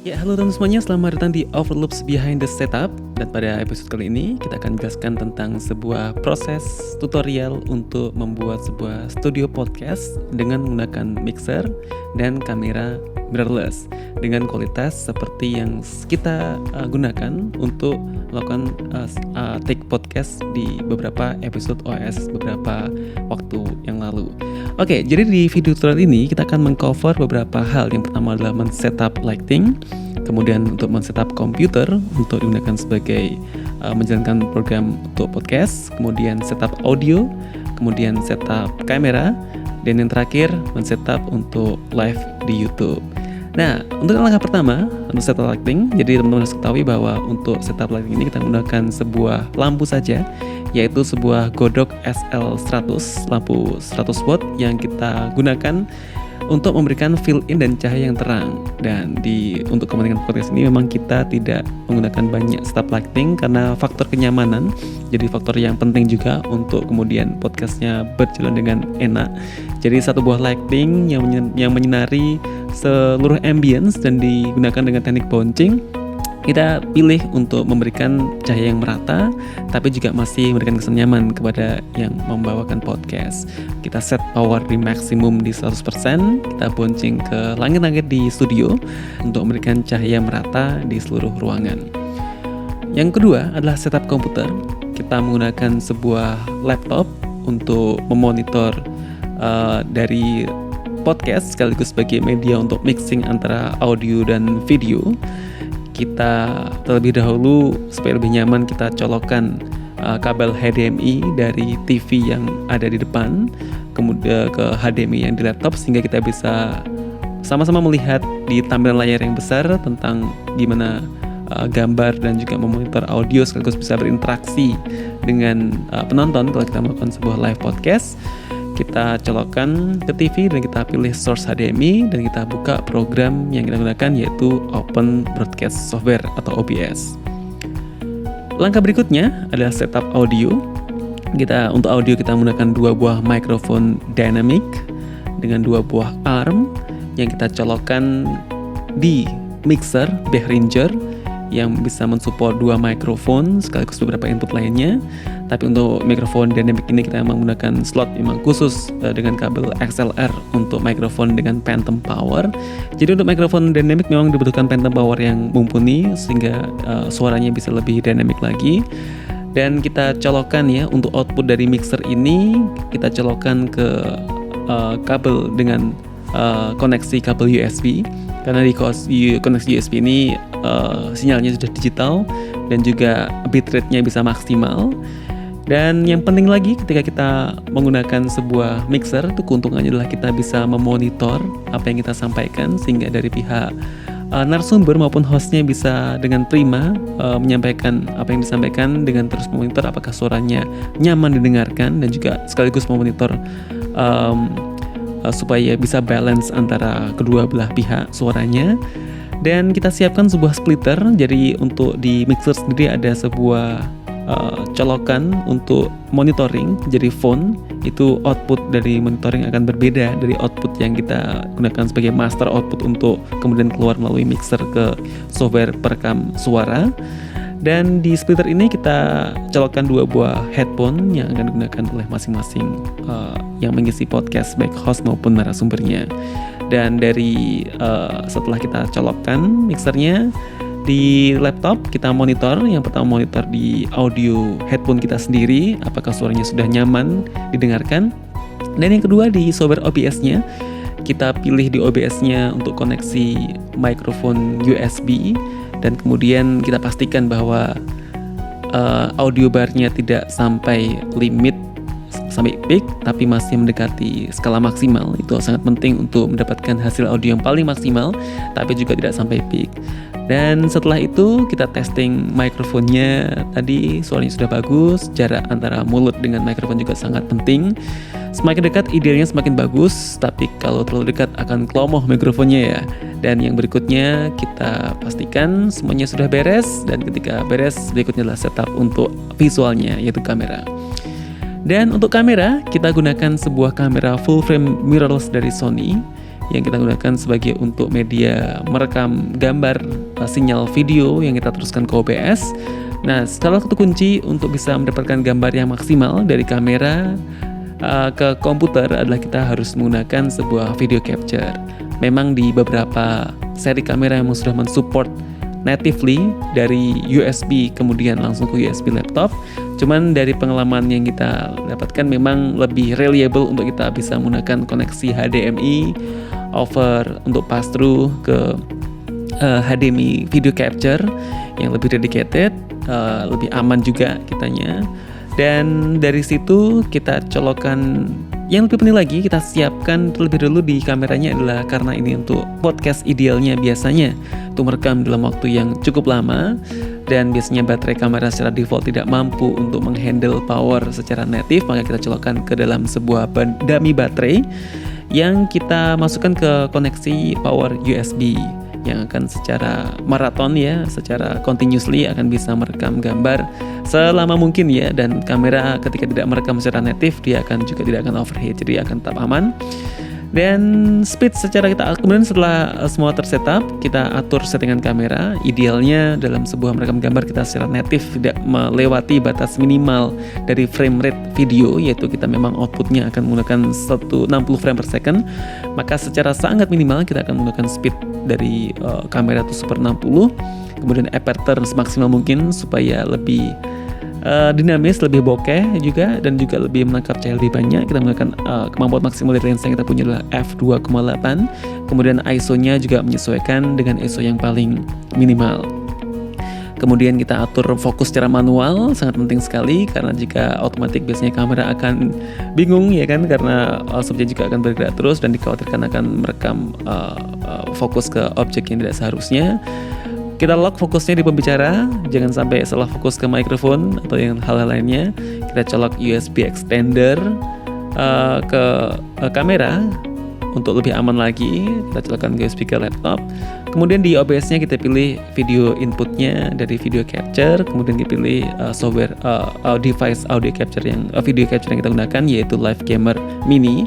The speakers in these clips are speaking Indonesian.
Ya, halo teman semuanya, selamat datang di Overloops Behind the Setup. Dan pada episode kali ini kita akan jelaskan tentang sebuah proses tutorial untuk membuat sebuah studio podcast dengan menggunakan mixer dan kamera mirrorless dengan kualitas seperti yang kita gunakan untuk melakukan take podcast di beberapa episode OS beberapa waktu yang lalu. Oke, jadi di video tutorial ini kita akan mengcover beberapa hal. Yang pertama adalah men-setup lighting, kemudian untuk men-setup komputer untuk digunakan sebagai menjalankan program untuk podcast, kemudian setup audio, kemudian setup kamera, dan yang terakhir men-setup untuk live di YouTube. Nah, untuk langkah pertama, untuk setup lighting, jadi teman-teman harus ketahui bahwa untuk setup lighting ini kita menggunakan sebuah lampu saja, yaitu sebuah Godok SL100, lampu 100 watt yang kita gunakan untuk memberikan fill-in dan cahaya yang terang. Dan untuk kepentingan podcast ini memang kita tidak menggunakan banyak setup lighting karena faktor kenyamanan jadi faktor yang penting juga untuk kemudian podcastnya berjalan dengan enak. Jadi satu buah lighting yang menyinari seluruh ambience dan digunakan dengan teknik bouncing. Kita pilih untuk memberikan cahaya yang merata, tapi juga masih memberikan kesan nyaman kepada yang membawakan podcast. Kita set power di maksimum di 100%, kita bouncing ke langit-langit di studio untuk memberikan cahaya merata di seluruh ruangan. Yang kedua adalah setup komputer. Kita menggunakan sebuah laptop untuk memonitor dari podcast sekaligus sebagai media untuk mixing antara audio dan video. Kita terlebih dahulu supaya lebih nyaman kita colokkan kabel HDMI dari TV yang ada di depan kemudian ke HDMI yang di laptop sehingga kita bisa sama-sama melihat di tampilan layar yang besar tentang gimana gambar dan juga memonitor audio sekaligus bisa berinteraksi dengan penonton kalau kita melakukan sebuah live podcast. Kita colokkan ke TV dan kita pilih source HDMI dan kita buka program yang kita gunakan yaitu Open Broadcast Software atau OBS. Langkah berikutnya adalah setup audio. Untuk audio kita menggunakan dua buah mikrofon dynamic dengan dua buah arm yang kita colokkan di mixer Behringer yang bisa mensupport dua mikrofon sekaligus beberapa input lainnya. Tapi untuk mikrofon dynamic ini kita memang menggunakan slot memang khusus dengan kabel XLR untuk mikrofon dengan phantom power. Jadi untuk mikrofon dynamic memang dibutuhkan phantom power yang mumpuni sehingga suaranya bisa lebih dynamic lagi. Dan kita colokkan ya untuk output dari mixer ini kita colokkan ke kabel dengan koneksi kabel USB. Karena di koneksi USB ini sinyalnya sudah digital dan juga bitrate-nya bisa maksimal. Dan yang penting lagi ketika kita menggunakan sebuah mixer itu keuntungannya adalah kita bisa memonitor apa yang kita sampaikan sehingga dari pihak narasumber maupun hostnya bisa dengan prima menyampaikan apa yang disampaikan dengan terus memonitor apakah suaranya nyaman didengarkan dan juga sekaligus memonitor supaya bisa balance antara kedua belah pihak suaranya. Dan kita siapkan sebuah splitter. Jadi untuk di mixer sendiri ada sebuah colokan untuk monitoring. Jadi phone itu output dari monitoring akan berbeda dari output yang kita gunakan sebagai master output untuk kemudian keluar melalui mixer ke software perekam suara. Dan di splitter ini kita colokkan dua buah headphone yang akan digunakan oleh masing-masing yang mengisi podcast baik host maupun narasumbernya. Dan dari setelah kita colokkan mixernya di laptop, kita monitor. Yang pertama monitor di audio headphone kita sendiri, apakah suaranya sudah nyaman didengarkan. Dan yang kedua di software OBS-nya, kita pilih di OBS-nya untuk koneksi mikrofon USB. Dan kemudian kita pastikan bahwa audio bar-nya tidak sampai limit sampai peak tapi masih mendekati skala maksimal. Itu sangat penting untuk mendapatkan hasil audio yang paling maksimal tapi juga tidak sampai peak. Dan setelah itu kita testing mikrofonnya. Tadi suaranya sudah bagus, jarak antara mulut dengan mikrofon juga sangat penting. Semakin dekat idealnya semakin bagus, tapi kalau terlalu dekat akan klomoh mikrofonnya ya. Dan yang berikutnya kita pastikan semuanya sudah beres. Dan ketika beres, berikutnya adalah setup untuk visualnya yaitu kamera. Dan untuk kamera, kita gunakan sebuah kamera full frame mirrorless dari Sony yang kita gunakan sebagai untuk media merekam gambar sinyal video yang kita teruskan ke OBS. Nah, salah satu kunci untuk bisa mendapatkan gambar yang maksimal dari kamera ke komputer adalah kita harus menggunakan sebuah video capture. Memang di beberapa seri kamera yang sudah mensupport natively dari USB kemudian langsung ke USB laptop. Cuman dari pengalaman yang kita dapatkan memang lebih reliable untuk kita bisa menggunakan koneksi HDMI over untuk pass through ke HDMI video capture yang lebih dedicated, lebih aman juga kitanya. Dan dari situ kita colokkan. Yang lebih penting lagi, kita siapkan terlebih dahulu di kameranya adalah karena ini untuk podcast idealnya biasanya untuk merekam dalam waktu yang cukup lama, dan biasanya baterai kamera secara default tidak mampu untuk menghandle power secara native, maka kita colokkan ke dalam sebuah dummy baterai yang kita masukkan ke koneksi power USB yang akan secara maraton ya, secara continuously akan bisa merekam gambar selama mungkin ya, dan kamera ketika tidak merekam secara native dia akan juga tidak akan overheat, jadi akan tetap aman. Dan speed secara kita kemudian setelah semua tersetup, kita atur settingan kamera. Idealnya dalam sebuah merekam gambar kita secara native tidak melewati batas minimal dari frame rate video, yaitu kita memang outputnya akan menggunakan 60 frame per second. Maka secara sangat minimal kita akan menggunakan speed dari kamera itu super 60, kemudian aperture semaksimal mungkin supaya lebih dinamis, lebih bokeh juga, dan juga lebih menangkap cahaya lebih banyak. Kita menggunakan kemampuan maksimal dari lensa yang kita punya adalah f2.8. Kemudian ISO-nya juga menyesuaikan dengan ISO yang paling minimal. Kemudian kita atur fokus secara manual, sangat penting sekali karena jika otomatis biasanya kamera akan bingung ya kan, karena subjek juga akan bergerak terus dan dikhawatirkan akan merekam fokus ke objek yang tidak seharusnya. Kita lock fokusnya di pembicara, jangan sampai salah fokus ke mikrofon atau yang hal-hal lainnya. Kita colok USB extender ke kamera untuk lebih aman lagi. Kita colokkan ke USB ke laptop. Kemudian di OBS-nya kita pilih video inputnya dari video capture. Kemudian kita pilih software device audio capture yang video capture yang kita gunakan, yaitu Live Gamer Mini.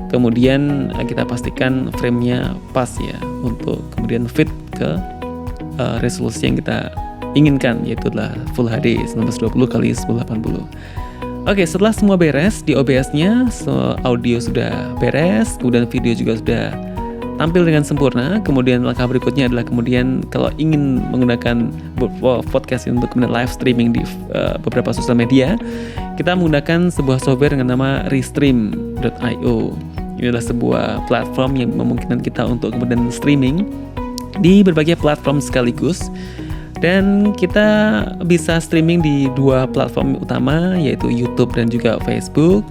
Kemudian kita pastikan frame-nya pas ya, untuk kemudian fit ke resolusi yang kita inginkan, yaitu adalah Full HD 1920x1080. Oke, setelah semua beres di OBS-nya, audio sudah beres, kemudian video juga sudah tampil dengan sempurna. Kemudian langkah berikutnya adalah kemudian kalau ingin menggunakan podcast untuk kemudian live streaming di beberapa sosial media, kita menggunakan sebuah software dengan nama Restream.io. Ini adalah sebuah platform yang memungkinkan kita untuk kemudian streaming di berbagai platform sekaligus, dan kita bisa streaming di dua platform utama, yaitu YouTube dan juga Facebook.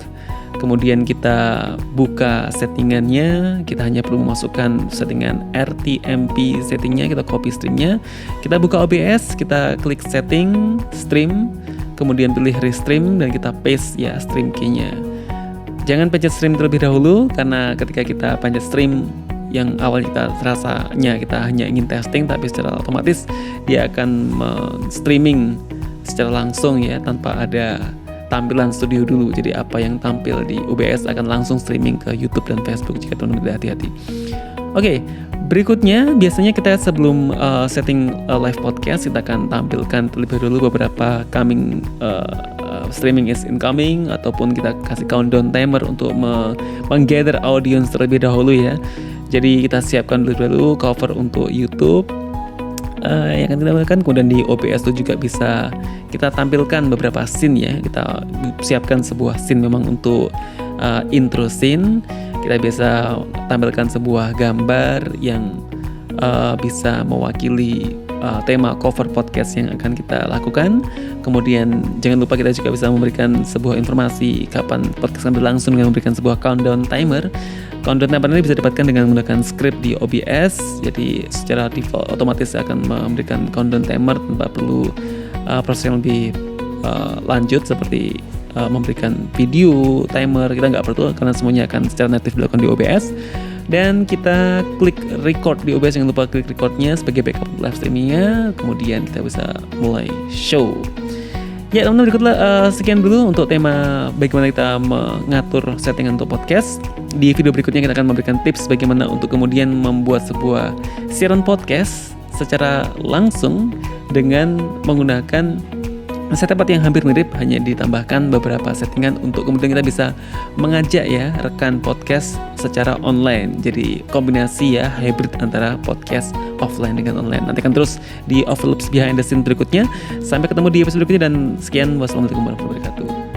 Kemudian kita buka settingannya, kita hanya perlu memasukkan settingan RTMP settingnya, kita copy streamnya, kita buka OBS, kita klik setting stream, kemudian pilih restream dan kita paste ya stream key-nya. Jangan pencet stream terlebih dahulu, karena ketika kita pencet stream yang awalnya kita rasanya kita hanya ingin testing, tapi secara otomatis dia akan streaming secara langsung ya, tanpa ada tampilan studio dulu. Jadi apa yang tampil di OBS akan langsung streaming ke YouTube dan Facebook jika teman-teman tidak hati-hati. Oke, berikutnya biasanya kita sebelum setting live podcast, kita akan tampilkan terlebih dahulu beberapa coming streaming is incoming, ataupun kita kasih countdown timer untuk menggather audience terlebih dahulu ya. Jadi kita siapkan dulu cover untuk YouTube yang akan kita lakukan. Kemudian di OBS itu juga bisa kita tampilkan beberapa scene ya. Kita siapkan sebuah scene memang untuk intro scene. Kita bisa tampilkan sebuah gambar yang bisa mewakili tema cover podcast yang akan kita lakukan. Kemudian jangan lupa kita juga bisa memberikan sebuah informasi kapan podcast akan berlangsung dengan memberikan sebuah countdown timer. Countdown timer ini bisa didapatkan dengan menggunakan script di OBS. Jadi secara default otomatis akan memberikan countdown timer tanpa perlu proses yang lebih lanjut seperti memberikan video timer. Kita nggak perlu, karena semuanya akan secara native dilakukan di OBS. Dan kita klik record di OBS, jangan lupa klik recordnya sebagai backup live streamingnya. Kemudian kita bisa mulai show. Ya teman-teman, berikutlah sekian dulu untuk tema bagaimana kita mengatur settingan untuk podcast. Di video berikutnya kita akan memberikan tips bagaimana untuk kemudian membuat sebuah siaran podcast secara langsung dengan menggunakan setup yang hampir mirip, hanya ditambahkan beberapa settingan untuk kemudian kita bisa mengajak ya rekan podcast secara online. Jadi kombinasi ya hybrid antara podcast offline dengan online. Nantikan terus di Overlaps Behind the Scene berikutnya. Sampai ketemu di episode berikutnya dan sekian, wassalamualaikum warahmatullahi wabarakatuh.